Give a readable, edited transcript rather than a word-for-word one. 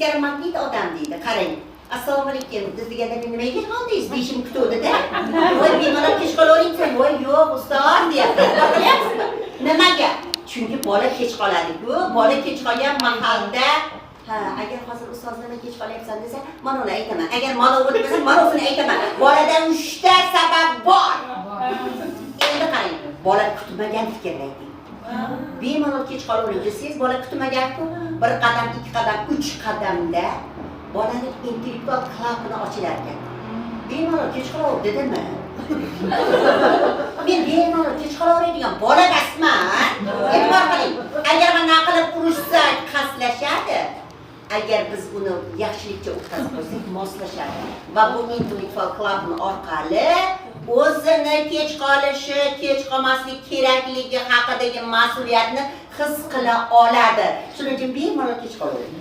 teskari magnit odam deydi. Qarang. Assalomu alaykum. Biz deganda men nimaga kech qoldingiz? Deyishim kutuvdi-da. Voy, bemalol kech qolavering. Voy, yo'q, ustoz deyapti. Bilyapsizmi? Nimaga? Chunki bola kech qoladi-ku. Bola kech qolgan mahalda agar hozir ustoz nima kech qolyapsan desa, mana uni aytaman. Agar mana uni desa, mana uni aytaman. Bolada 3 ta sabab bor. Endi qarang, bola kutmagan fikrlaydi. Bemalol kech qolavering desangiz, bola kutmagan-ku. 1 qadam, 2 qadam, 3 qadamda bolaning intellektual klapini ochilar ekan. Bemalol kech qolaver dedimmi? Men bemalol kech qolaveradigan bola emasman. E'tibor qiling. Agar mana qilib urishsak, qaslashadi. Agar biz uni yaxshilikcha o'tkazib qo'ysak, moslashadi. Va bu intellektual klapni orqali o'zini kech qolishi, kech qolmaslik kerakligi haqidagi mas'uliyatni his qila oladi. Shuning uchun bemalol kech qolavering.